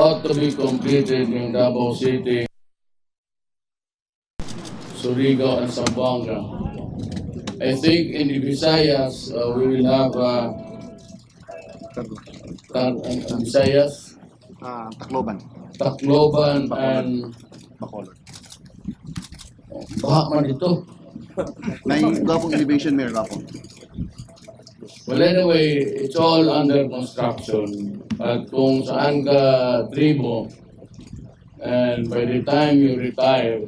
about to be completed in Davao City, Surigao, and Zamboanga. I think in the Visayas, we will have Visayas, Tacloban, and Bacolod. baka man ito. May gapong elevation, Mayor Gapong. Well, anyway, it's all under construction. At kung saan ka tribo, and by the time you retire,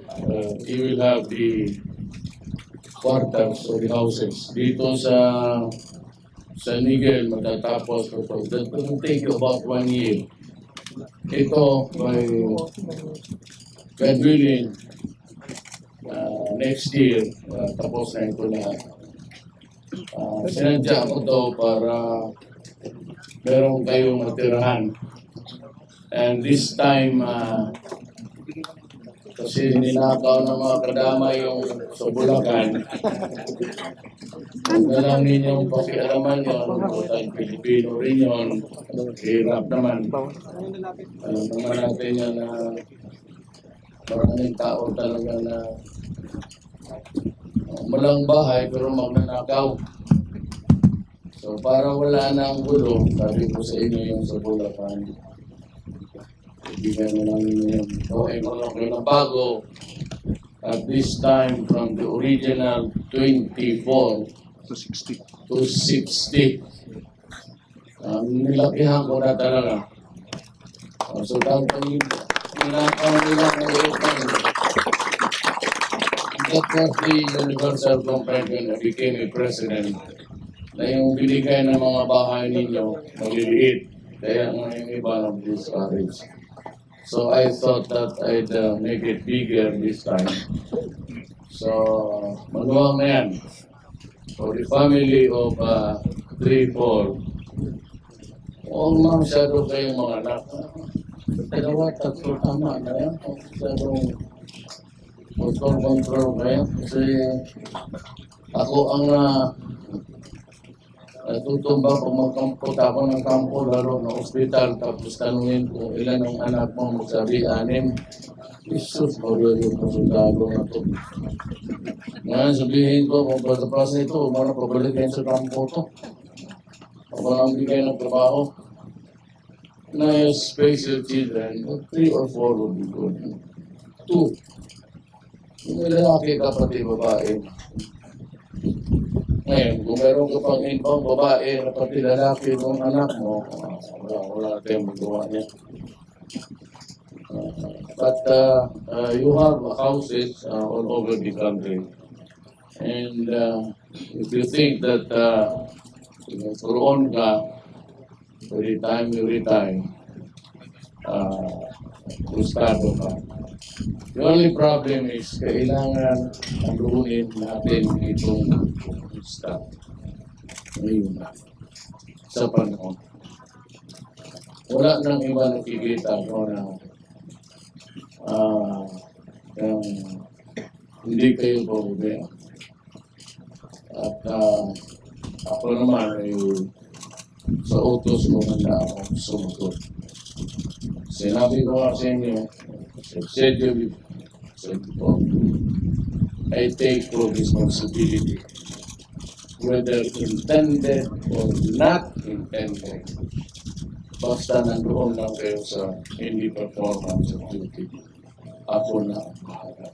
you will have the quarters or the houses. Dito sa San Miguel, matatapos ito. That will take you about 1 year. Ito, by God willing, next year, tapos na ito lahat. Sinadya ko to para meron kayong matirahan. And this time, kasi ninakaw ng mga kadama yung sa Bulacan, ang lang ninyong pakialaman yun, at Pilipino rin yun, hirap naman. Alam naman natin yan na maraming tao talaga na malang bahay pero magnanakaw. So para wala na ang gulo, sabi ko sa inyo yung sa Bulacan. Ibigay mo lang ninyo yun. Gawin mo lang ng bago. At this time from the original 24 to 60. To 60. Nilakihan ko na talaga. So dahil nilakaw nila ngayon. That was the universal complaint when I became a president. Na yung binigay ng mga bahay ninyo, maliliit. Kaya nga yung iba ng discouraged. So I thought that I'd make it bigger this time. So, maluwang na yan. For the family of 3-4, huwag masyado kayong mga anak. Dalawa, tatlo, tama na yan. Masyadong control kayo. Kasi ako ang natutumba kung magkampot ako ng kampo, lalo na ospital, tapos tanungin kung ilan ang anak mo, magsabi, 6. Jesus, mawala yung pasundalo na ito. Ngayon, sabihin ko, kung pasa ito, umano pabalikin sa kampo ito. Ako lang bigay ng trabaho. Na special children, 3 or 4 would be good. 2. Yung lalaki kapatid babae. Ngayon, kung meron ka pang ibang babae na pati lalaki ng anak mo, wala tayong magawa niya. But you have houses all over the country. And if you think that turoon ka, by the time you retire, gustado ka. The only problem is kailangan alunin natin itong staff. Ngayon na. Sa panahon. Wala nang iba nakikita ko na hindi kayo pabubaya. At ako naman ay sa utos mo na ako sumunod. Sinabi ko nga sa inyo, said before, I take full responsibility, whether intended or not intended. Basta nandoon lang kayo sa hindi performance of duty. Ako na ang bahala.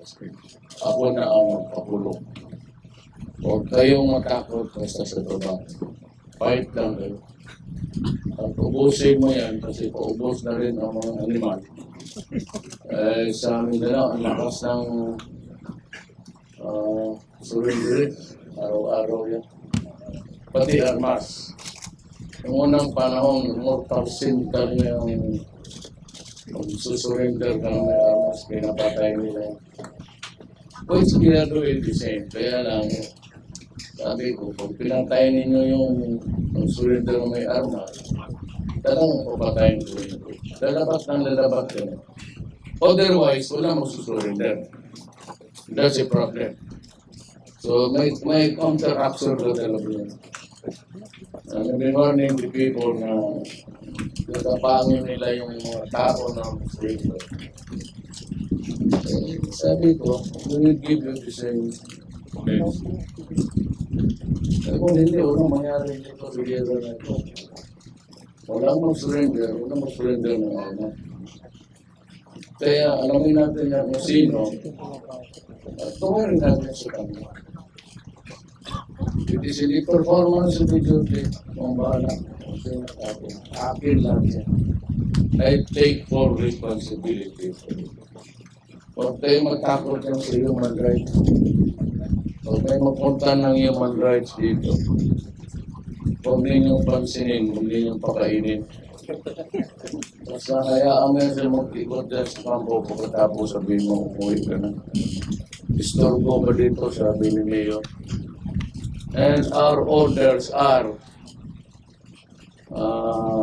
Ako na ang magpapulong. Huwag kayong matakot basta sa trabaho. Fight lang kayo. At ubusin mo yan kasi paubos na rin ang mga animal. Sa amin na lang, ang lakas ng surrender. Araw-araw yan. Pati armas. Yung unang panahon, mortal sin talaga yung susurrender ka ng may armas, pinapatay nila yan. Well, we are doing the same. Kaya lang, sabi ko, kung pinatay ninyo yung surrender ng may armas, talagang papatayin ko rin. Lalabat ng lalabat yun. Otherwise, wala magsusurrender. That's a problem. So, may counter-action na talaga yun. I've been warning the people na Natapangin nila yung mga tao ng Muslim. Sabi ko, we will give you the same place. Sabi ko, hindi, walang mangyari dito sa gera na ito. Walang mag-surrender ng ano. Kaya alamin natin na kung sino, at tumarin natin sa kanya. It is the performance of the duty, kung bahala. Akin lang siya. I take full responsibility for it. Huwag kayo matakot yung sa human rights. Huwag kayo mapunta ng human rights dito. Huwag ninyong pansinin, huwag ninyong pakainin. Basta hayaan mo yan sa mag-ikot dyan sa kampo pagkatapos sabihin mo, umuwi ka na. Istorbo ba dito, sabi ni Mayor. And our orders are,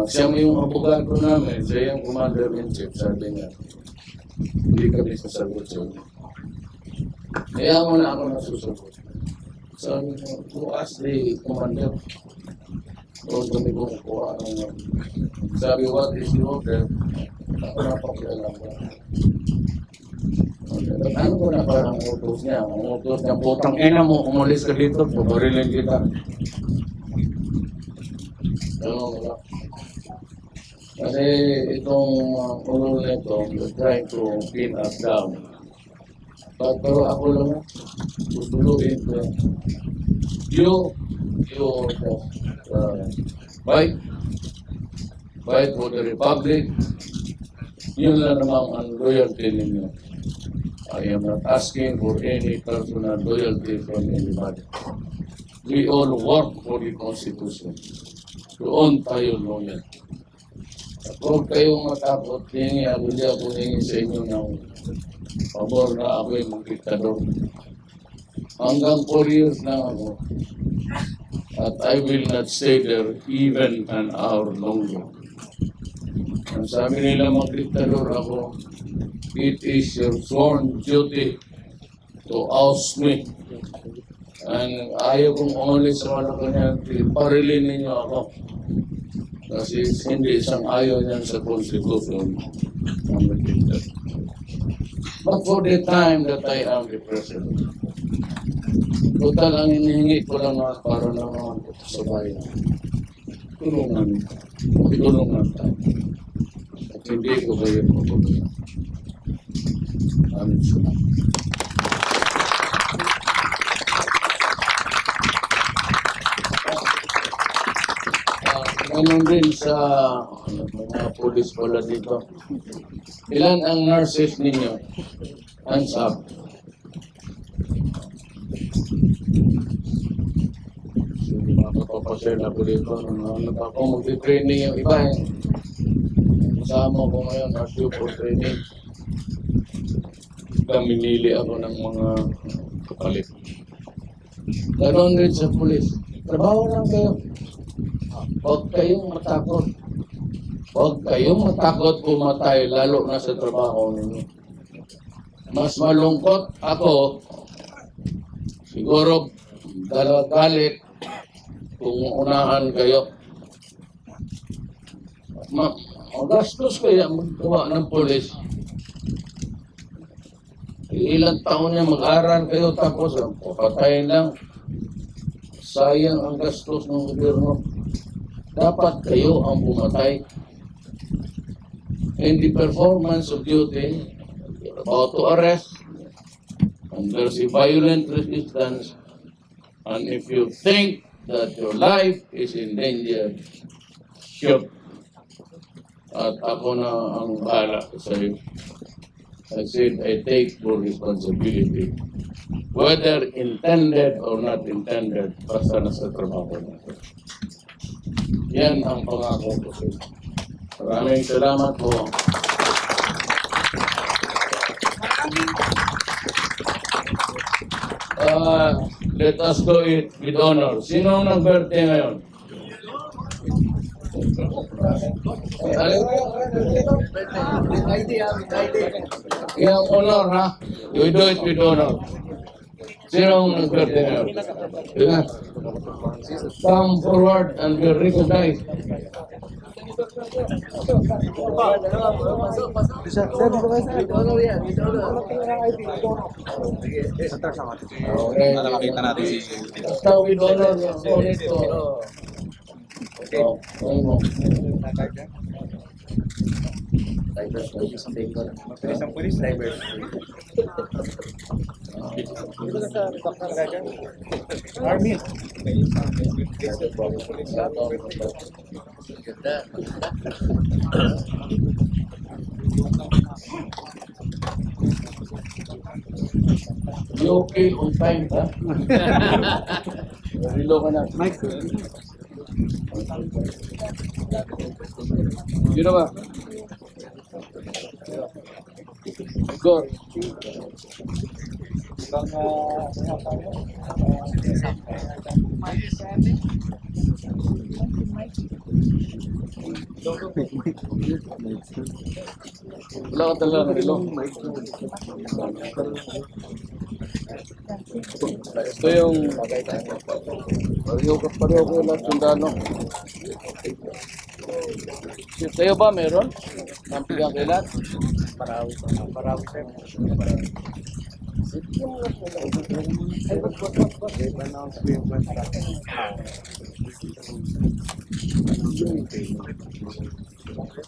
siya mo yung abogado namin, siya yung commander-in-chief, sabi niya. Hindi kami sasagot sa inyo. Kaya mo na ako nasusagot. Sabi niya, to ask the commander. Doon kami kumukuha ng sabi, what is the order? Ako napakialam ko. Ano ko na parang utos niya? Ang utos niya, putang ina mo, umalis ka dito, pabarilin kita. Kasi itong ulol na ito, trying to pin us down. Pero ako lang na, tutuluin ko. You fight for the Republic. Yun lang namang ang loyalty ninyo. I am not asking for any personal loyalty from anybody. We all work for the Constitution. Doon tayo loyal. At huwag kayong matakot, hingi ako sa inyo ng pabor na ako'y magdiktador. Hanggang 4 years na ako. At I will not stay there even an hour longer. Ang sabi nila magdiktador ako, it is your sworn duty to oust me. And ayaw kong umalis sa Malacanang, parilin ninyo ako. Kasi hindi isang ayaw niyan sa Constitution ng dictator. But for the time that I am the president, total ang hinihingi ko lang para naman sa bayan. Tulungan tayo. At hindi ko kayo matulungan. Amin siya. Ganun din sa mga pulis pala dito. Ilan ang nurses ninyo? Hands up. Mapapasel ako dito. Kung mag-training yung iba, kasama ko ngayon, asyo for training. Minili ako ng mga kapalit. Ganon din sa pulis. Trabaho lang kayo. Huwag kayong matakot. Huwag kayong matakot pumatay, lalo na sa trabaho ninyo. Mas malungkot ako, siguro galit kung unahan kayo. Gastos kaya maggawa ng pulis. Ilang taon niya mag-aral kayo tapos papatayin lang. Sayang ang gastos ng gobyerno. Dapat kayo ang pumatay. In the performance of duty, you're about to arrest, and there's a violent resistance, and if you think that your life is in danger, shoot. At ako na ang bahala sa iyo. I said, I take full responsibility. Whether intended or not intended, basta nasa trabaho natin. Yan ang pangako ko sa inyo. Maraming salamat po. Let us do it with honor. Sino ang nag-birthday ngayon? Yung honor, ha? We do it with honor. Sino ang nag-birthday ngayon? Come forward and be recognized. Okay. Para makita natin si Basta with honor, ulit ko. Oh, ayun mo. Army. You okay on time, ha? Relo ka na. Yun na ba? Go. Wala ka talaga ng relo. Ito yung pareho ko lang sundalo. Sa'yo ba meron? Nampigang kailan? Parawi sa'yo.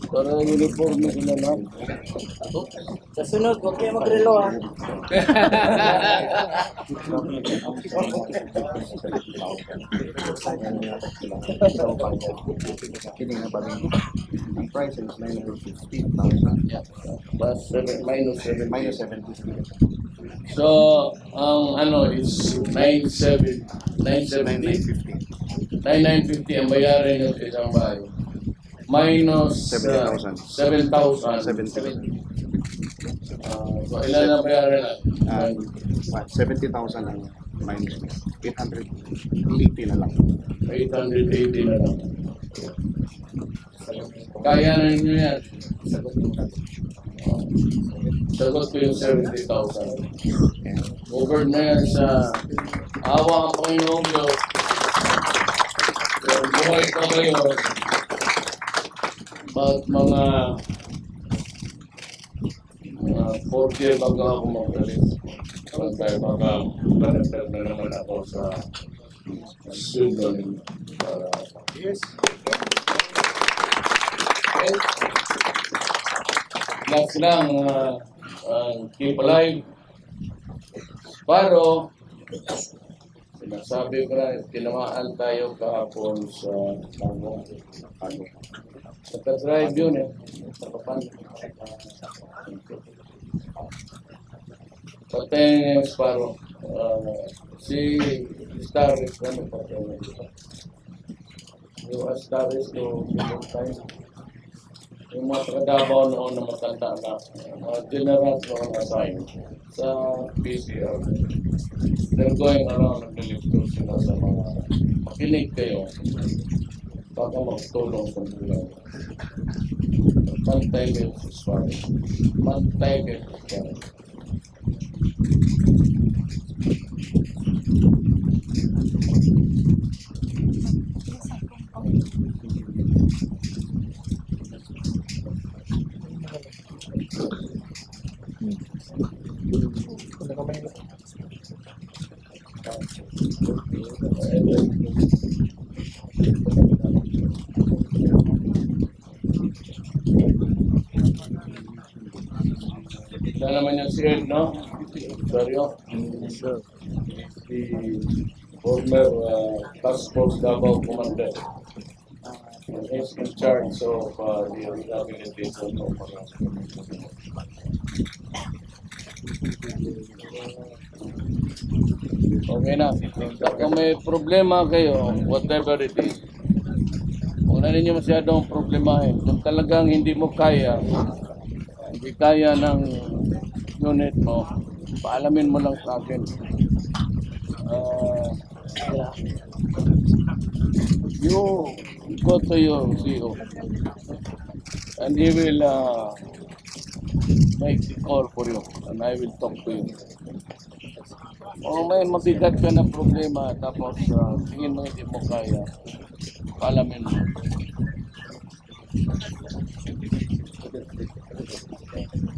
Para uniform na sila lang. Sa sunod, huwag kayo magrelo ha. Ang price is 950,000. Yeah. Plus minus 7. Minus 70. So, ang ano is 970. 950. 9,950 ang bayarin ng isang bahay. Minus 7,000. 7,000. 70. So, ilan na bayarin na? 70,000 ang minus 880 na lang. 880 na lang. Kaya na ninyo yan. Sagot ko yung 70,000. Over na yan sa awa ang Panginoong Diyos. Kung buhay pa kayo, about mga 4 year bago ako magalit. Baka panagtag na naman ako sa student para last lang keep alive. Paro, sinasabi ko na tinamaan tayo kahapon sa Tango. Sa drive yun eh. Sa Papan. Patay ng Paro. Si Staris ano pa rin. Yung Staris no time. Yung mga taga-Davao noon na matanda na mga generals noon assigned sa PCR. They're going around naglilipto sila sa mga makinig kayo. Baka magtulong sa bulan. Mantay kayo sa Swari. Mantay kayo sa Swari. Wala naman yung si Ed, no? Seryo? Si former Task Force Davao Commander. He's in charge of the rehabilitation of okay na. Kung may problema kayo, whatever it is, huwag na ninyo masyadong problemahin. Kung talagang hindi mo kaya, hindi kaya ng unit mo, paalamin mo lang sa akin. You go to your CEO and he will make the call for you and I will talk to you. O may mabigat ka na problema tapos tingin mo hindi mo kaya, paalamin mo. Okay.